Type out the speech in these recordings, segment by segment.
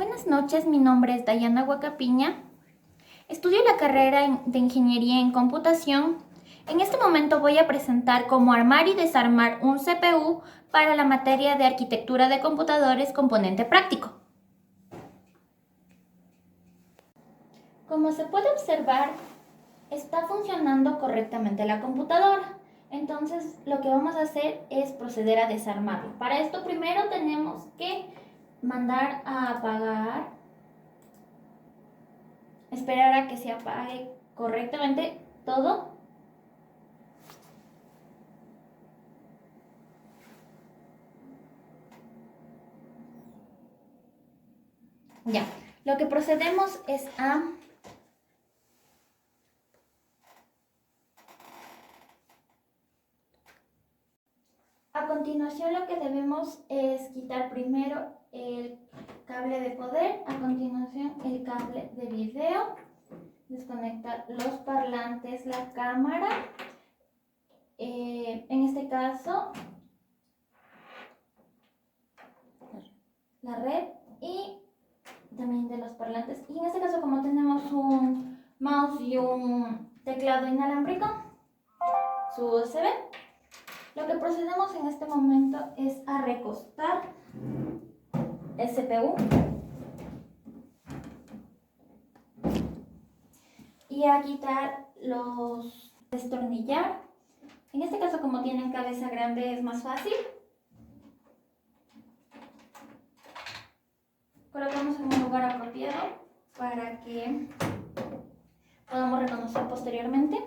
Buenas noches, mi nombre es Dayana Huacapiña. Estudio la carrera de Ingeniería en Computación. En este momento voy a presentar cómo armar y desarmar un CPU para la materia de Arquitectura de Computadores Componente Práctico. Como se puede observar, está funcionando correctamente la computadora. Entonces, lo que vamos a hacer es proceder a desarmarlo. Para esto, primero tenemos que mandar a apagar, esperar a que se apague correctamente todo. Ya, lo que procedemos es a continuación lo que debemos es quitar primero el cable de poder, a continuación el cable de video, desconectar los parlantes, la cámara, en este caso la red y también de los parlantes. Y en este caso, como tenemos un mouse y un teclado inalámbrico, su USB, lo que procedemos en este momento es a recostar el CPU y a quitar los destornillar. En este caso, como tienen cabeza grande, es más fácil. Colocamos en un lugar apropiado para que podamos reconocer posteriormente.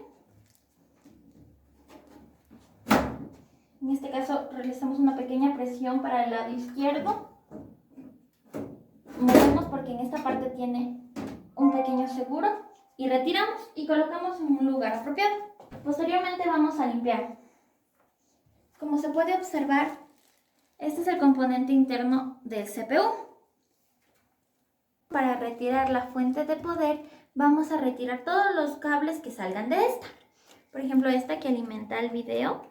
En este caso, realizamos una pequeña presión para el lado izquierdo. Movemos porque en esta parte tiene un pequeño seguro y retiramos y colocamos en un lugar apropiado. Posteriormente vamos a limpiar. Como se puede observar, este es el componente interno del CPU. Para retirar la fuente de poder, vamos a retirar todos los cables que salgan de esta. Por ejemplo, esta que alimenta el video,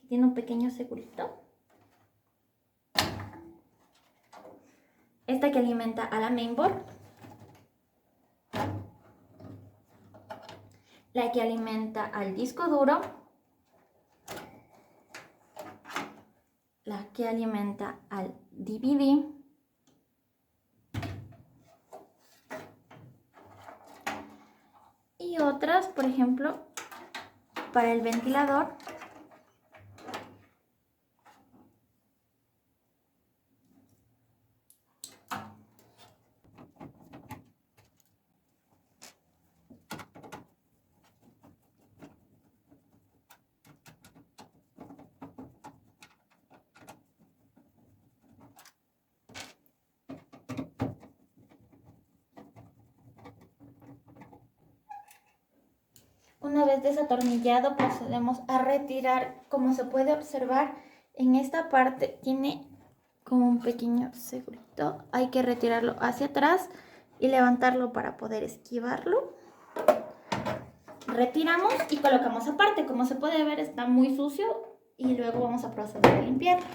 que tiene un pequeño segurito. Esta que alimenta a la mainboard. La que alimenta al disco duro. La que alimenta al DVD. Y otras, por ejemplo, para el ventilador. Una vez desatornillado, procedemos a retirar. Como se puede observar, en esta parte tiene como un pequeño segurito. Hay que retirarlo hacia atrás y levantarlo para poder esquivarlo. Retiramos y colocamos aparte. Como se puede ver, está muy sucio y luego vamos a proceder a limpiarlo.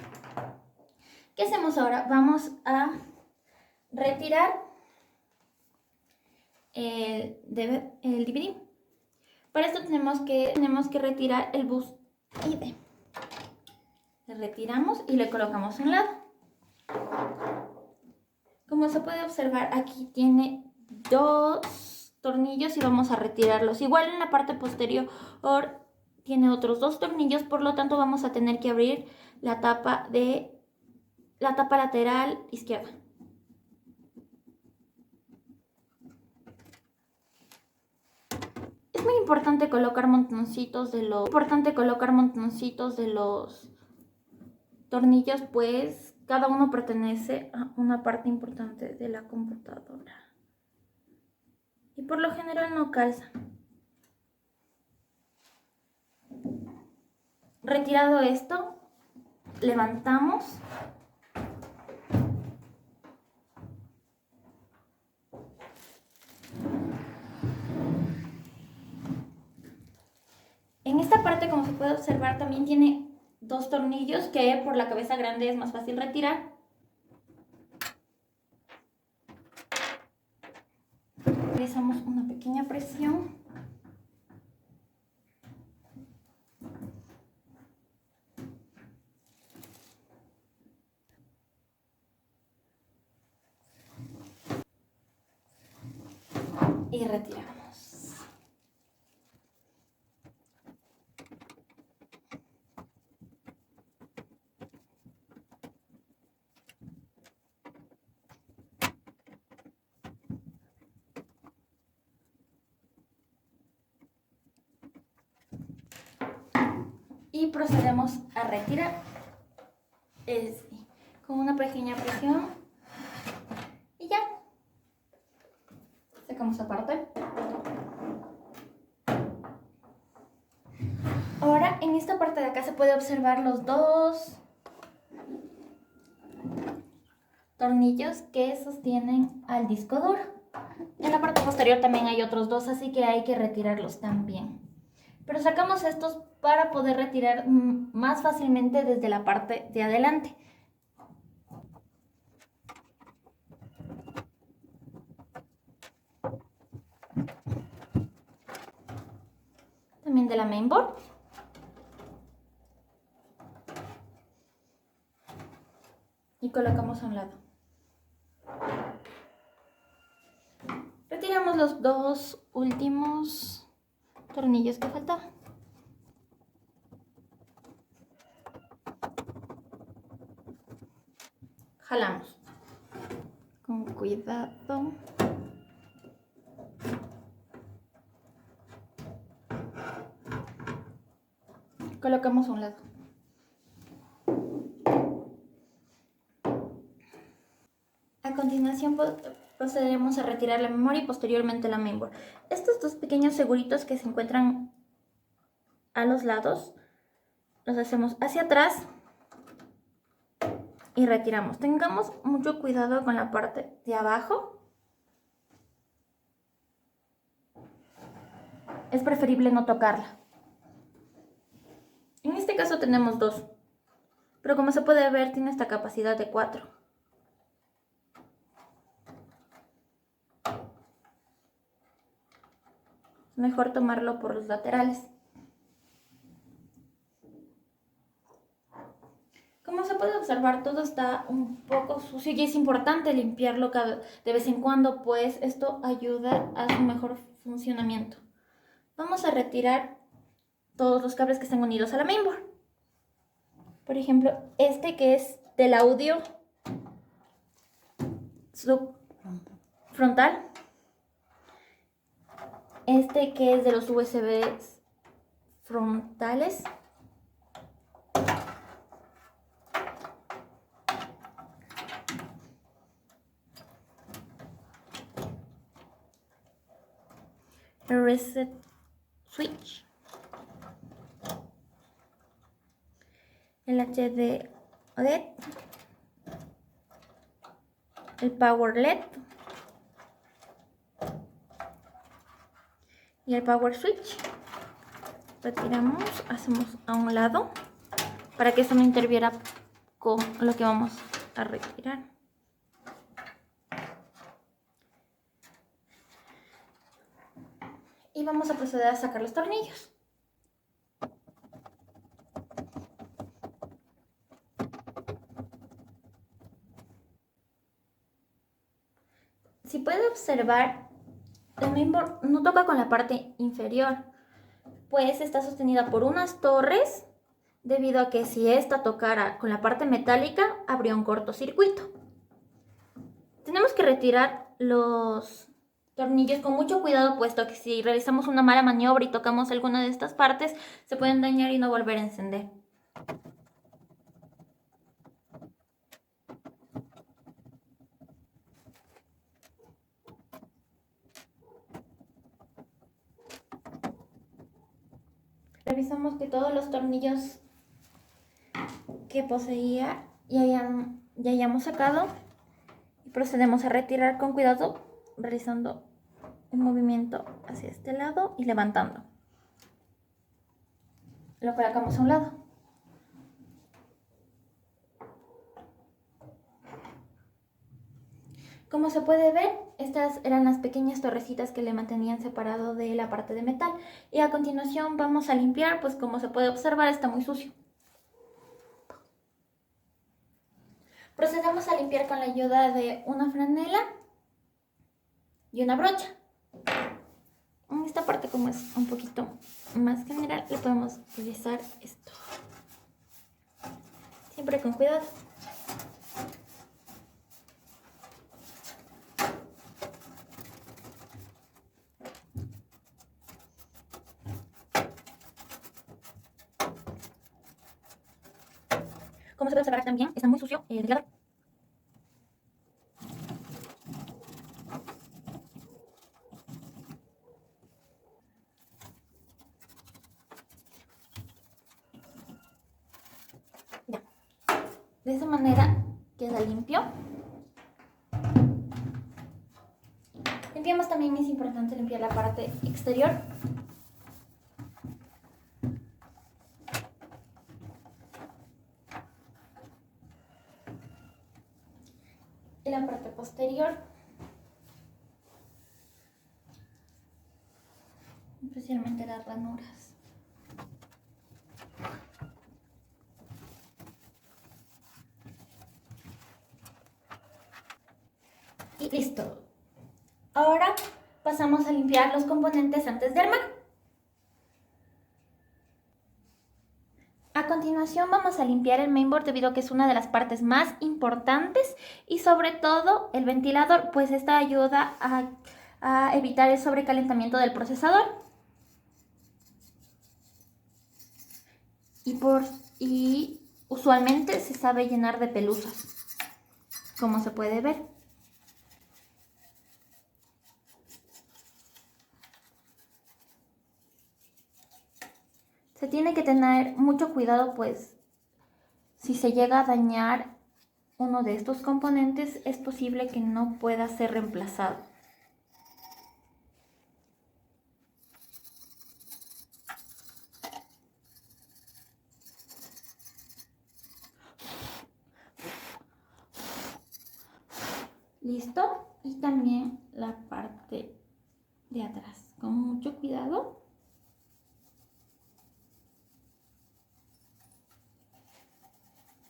¿Qué hacemos ahora? Vamos a retirar el DVD. Para esto tenemos que retirar el bus ID. Le retiramos y le colocamos a un lado. Como se puede observar, aquí tiene dos tornillos y vamos a retirarlos. Igual en la parte posterior tiene otros dos tornillos, por lo tanto vamos a tener que abrir la tapa lateral izquierda. Es muy importante colocar montoncitos de los tornillos, pues cada uno pertenece a una parte importante de la computadora y por lo general no calza. Retirado esto, levantamos en esta parte. Como se puede observar, también tiene dos tornillos que por la cabeza grande es más fácil retirar. realizamos una pequeña presión. Y retiramos. Y procedemos a retirar con una pequeña presión y ya. Sacamos aparte. Ahora en esta parte de acá se puede observar los dos tornillos que sostienen al disco duro. En la parte posterior también hay otros dos, así que hay que retirarlos también. Pero sacamos estos para poder retirar más fácilmente desde la parte de adelante. También de la mainboard. Y colocamos a un lado. Retiramos los dos últimos tornillos que faltaban. Jalamos con cuidado. Colocamos a un lado. A continuación procederemos a retirar la memoria y posteriormente la mainboard. Estos dos pequeños seguritos que se encuentran a los lados los hacemos hacia atrás y retiramos. Tengamos mucho cuidado con la parte de abajo. Es preferible no tocarla. En este caso tenemos dos, pero como se puede ver tiene esta capacidad de 4. Es mejor tomarlo por los laterales. Como se puede observar, todo está un poco sucio y es importante limpiarlo de vez en cuando, pues esto ayuda a su mejor funcionamiento. Vamos a retirar todos los cables que están unidos a la mainboard. Por ejemplo, este que es del audio frontal. Este que es de los USB frontales. El reset switch. El HD LED. El power LED. Y el power switch. Retiramos, hacemos a un lado para que eso no interfiera con lo que vamos a retirar. Y vamos a proceder a sacar los tornillos. Si puede observar, la mainboard no toca con la parte inferior, pues está sostenida por unas torres, debido a que si esta tocara con la parte metálica, habría un cortocircuito. Tenemos que retirar los tornillos con mucho cuidado, puesto que si realizamos una mala maniobra y tocamos alguna de estas partes, se pueden dañar y no volver a encender. Revisamos que todos los tornillos que poseía ya hayamos sacado y procedemos a retirar con cuidado, realizando un movimiento hacia este lado y levantando. Lo colocamos a un lado. Como se puede ver, estas eran las pequeñas torrecitas que le mantenían separado de la parte de metal. Y a continuación vamos a limpiar, pues como se puede observar está muy sucio. Procedemos a limpiar con la ayuda de una franela y una brocha. En esta parte, como es un poquito más general, le podemos utilizar esto. Siempre con cuidado. Como se puede observar también, está muy sucio el ventilador. Ya. De esa manera queda limpio. Limpiamos también, es importante limpiar la parte exterior. Y la parte posterior. Especialmente las ranuras. Y listo. Ahora pasamos a limpiar los componentes antes de armar. A continuación vamos a limpiar el mainboard debido a que es una de las partes más importantes y sobre todo el ventilador, pues esta ayuda a evitar el sobrecalentamiento del procesador. Y usualmente se sabe llenar de pelusas, como se puede ver. Se tiene que tener mucho cuidado, pues si se llega a dañar uno de estos componentes es posible que no pueda ser reemplazado. ¿Listo? Y también la parte de atrás, con mucho cuidado.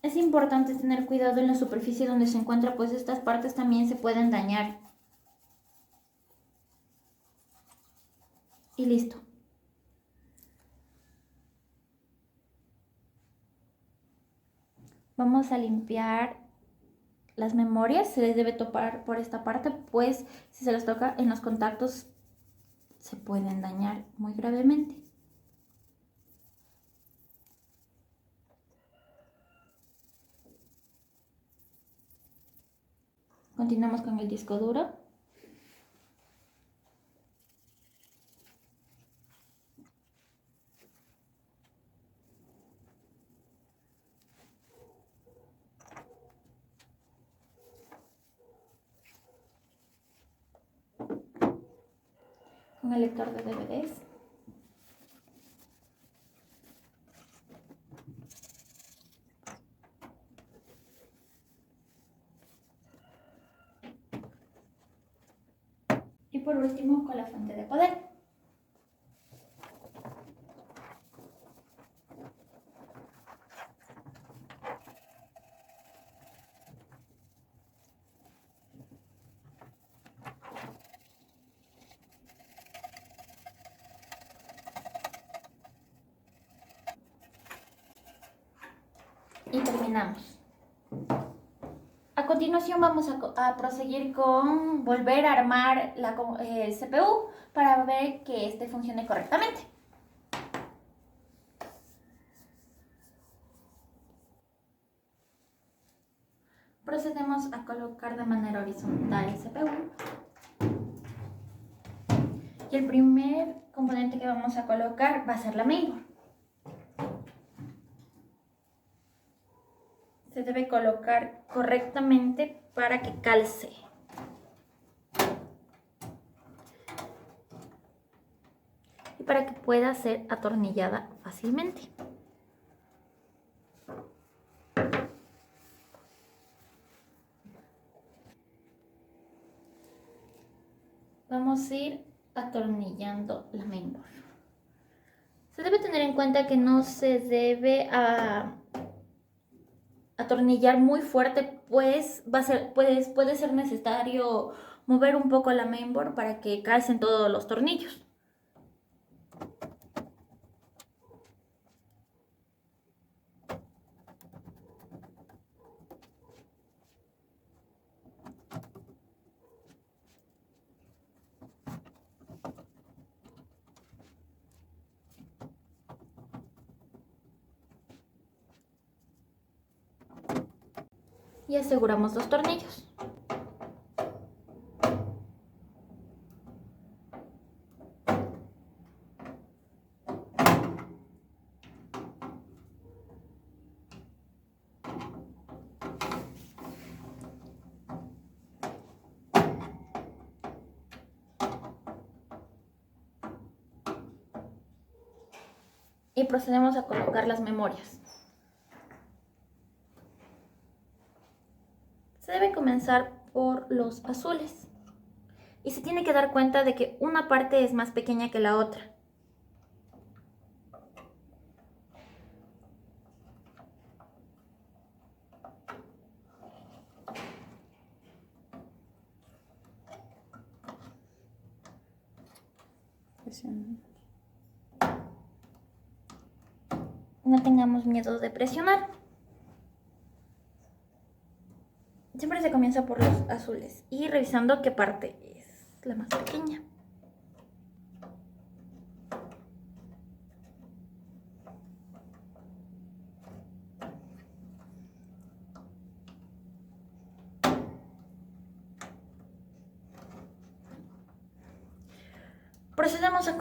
Es importante tener cuidado en la superficie donde se encuentra, pues estas partes también se pueden dañar. Y listo. Vamos a limpiar las memorias. Se les debe topar por esta parte, pues si se les toca en los contactos se pueden dañar muy gravemente. Continuamos con el disco duro. Con el lector de DVDs. Y por último con la fuente de poder. Y terminamos. A continuación vamos a proseguir con volver a armar el CPU para ver que este funcione correctamente. Procedemos a colocar de manera horizontal el CPU. Y el primer componente que vamos a colocar va a ser la mainboard. Se debe colocar correctamente para que calce. Y para que pueda ser atornillada fácilmente. vamos a ir atornillando la mainboard. Se debe tener en cuenta que no se debe atornillar muy fuerte, pues puede ser necesario mover un poco la mainboard para que calcen todos los tornillos. Y aseguramos los tornillos. Y procedemos a colocar las memorias. Se debe comenzar por los azules. Y se tiene que dar cuenta de que una parte es más pequeña que la otra. No tengamos miedo de presionar. Siempre se comienza por los azules y revisando qué parte es la más pequeña. Procedemos a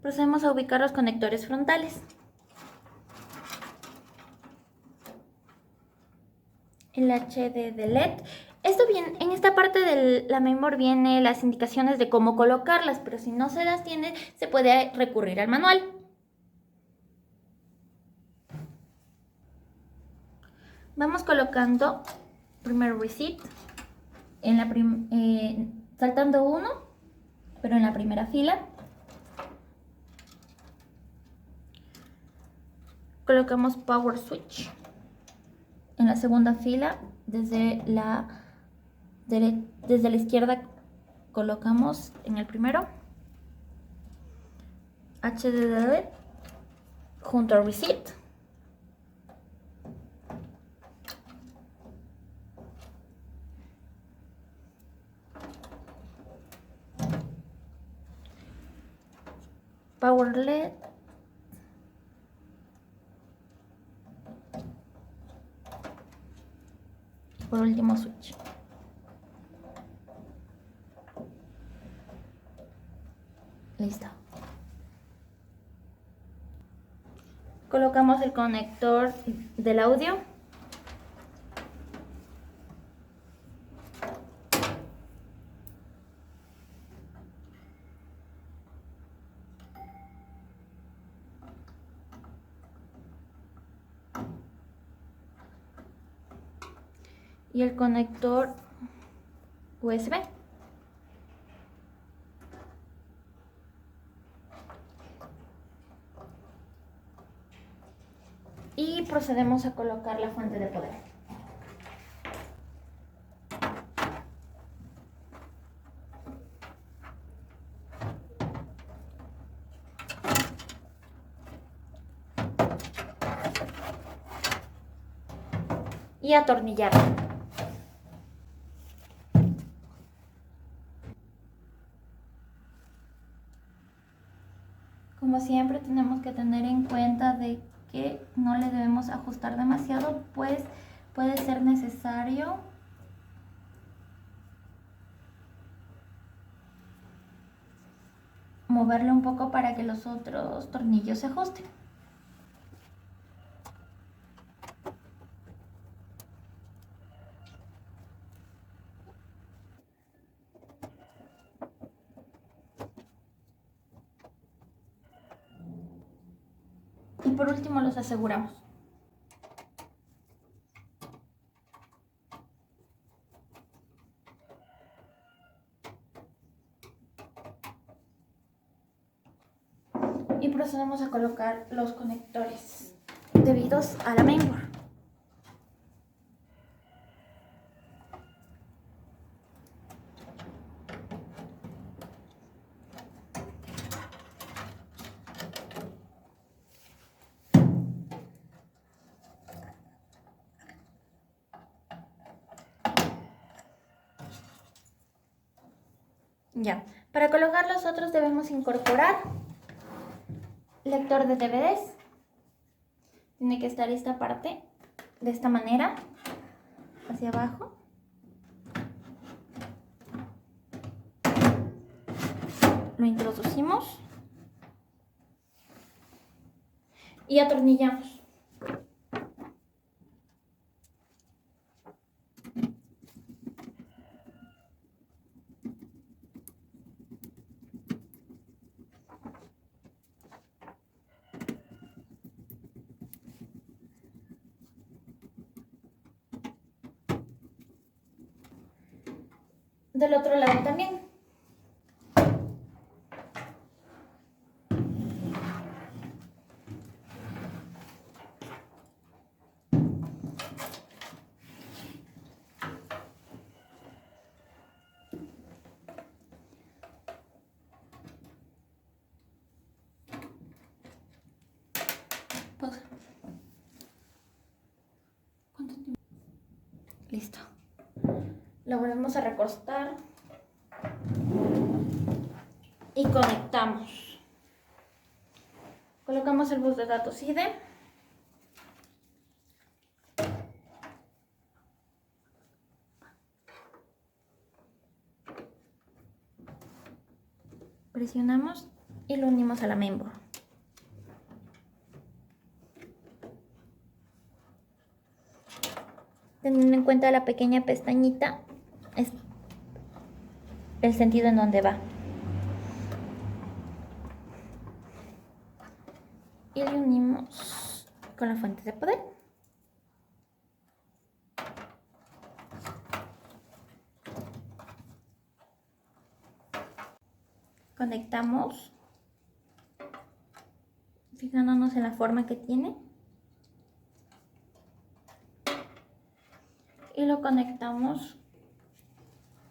Procedemos a ubicar los conectores frontales. El HD de LED. En esta parte de la mainboard viene las indicaciones de cómo colocarlas, pero si no se las tiene, se puede recurrir al manual. Vamos colocando primero reset, saltando uno, pero en la primera fila. Colocamos power switch. En la segunda fila, desde la izquierda, colocamos en el primero HDD junto a reset. Power LED. Por último, switch. Listo. Colocamos el conector del audio. Y el conector USB. Y procedemos a colocar la fuente de poder. Y atornillar. Como siempre, tenemos que tener en cuenta de que no le debemos ajustar demasiado, pues puede ser necesario moverle un poco para que los otros tornillos se ajusten. Y por último los aseguramos. y procedemos a colocar los conectores debidos a la mainboard. Ya, para colocar los otros debemos incorporar lector de DVDs. Tiene que estar esta parte de esta manera, hacia abajo. Lo introducimos y atornillamos. Del otro lado también. Pausa. ¿Cuánto tiempo? Listo. Lo volvemos a recostar y conectamos. Colocamos el bus de datos IDE. Presionamos y lo unimos a la mainboard. Teniendo en cuenta la pequeña pestañita, es el sentido en donde va. Y le unimos con la fuente de poder. Conectamos, fijándonos en la forma que tiene. Y lo conectamos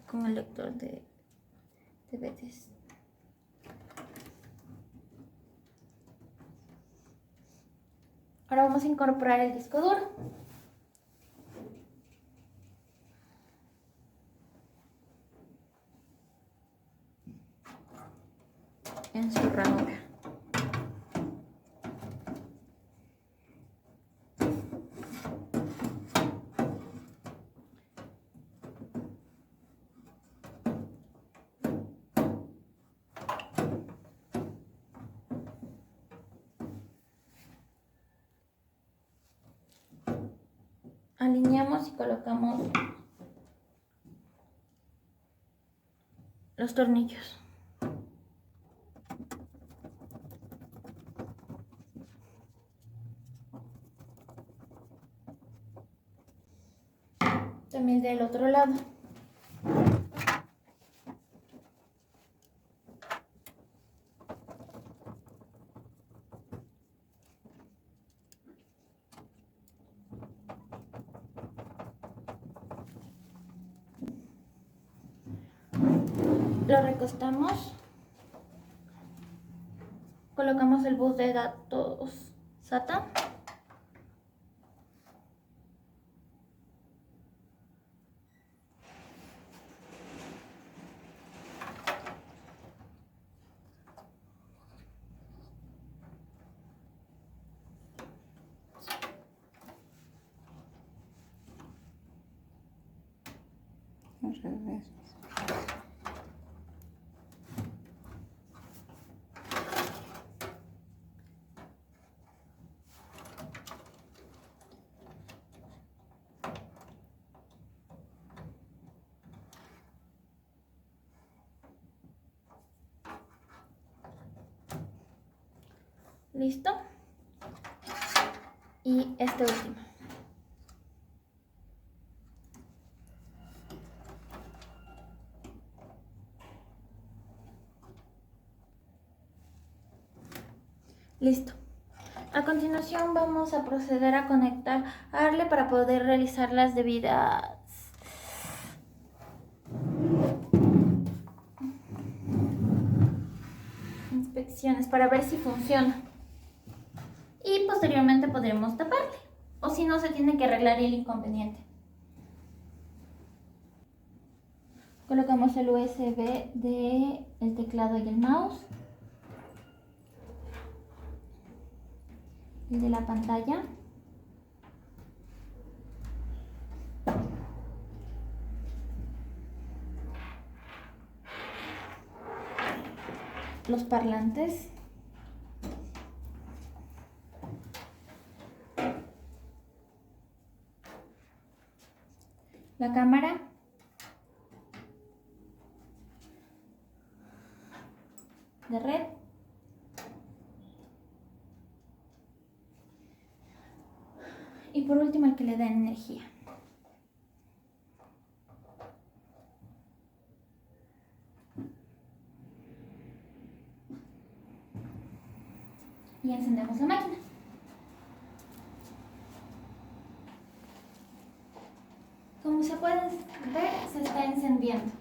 con el lector de DVDs. Ahora vamos a incorporar el disco duro. En su ranura. Alineamos y colocamos los tornillos. También del otro lado. Lo recostamos. Colocamos el bus de datos SATA. Listo. Y este último. Listo. A continuación vamos a proceder a conectarle para poder realizar las debidas inspecciones para ver si funciona. Y posteriormente podremos taparle, o si no, se tiene que arreglar el inconveniente. Colocamos el USB del teclado y el mouse y de la pantalla. Los parlantes. La cámara. De red. Y por último el que le da energía. Y encendemos la máquina. Como se puede ver, se está encendiendo.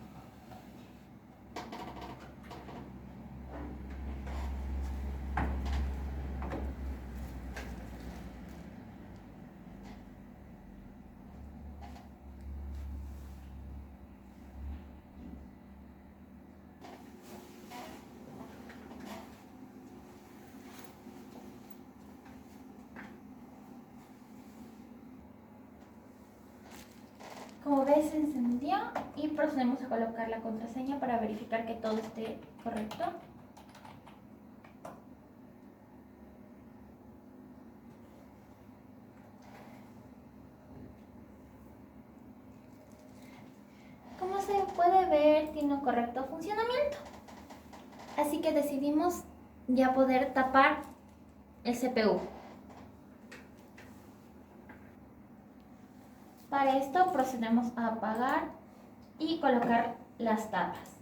Como ves, se encendió y procedemos a colocar la contraseña para verificar que todo esté correcto. Como se puede ver, tiene un correcto funcionamiento. Así que decidimos ya poder tapar el CPU. Para esto procedemos a apagar y colocar las tapas.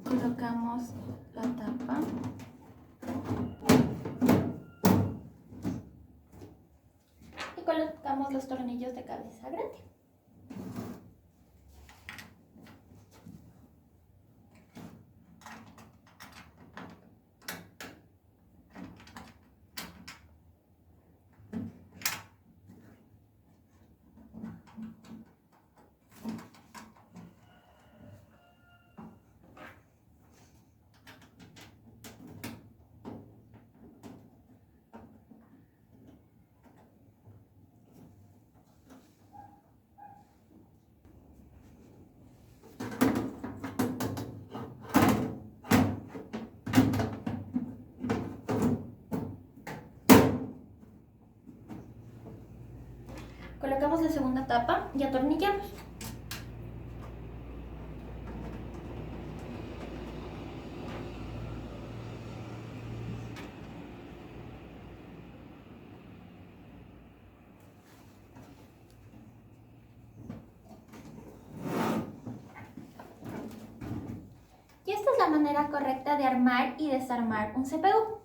Colocamos la tapa. Y colocamos los tornillos de cabeza grande. Colocamos la segunda tapa y atornillamos. Y esta es la manera correcta de armar y desarmar un CPU.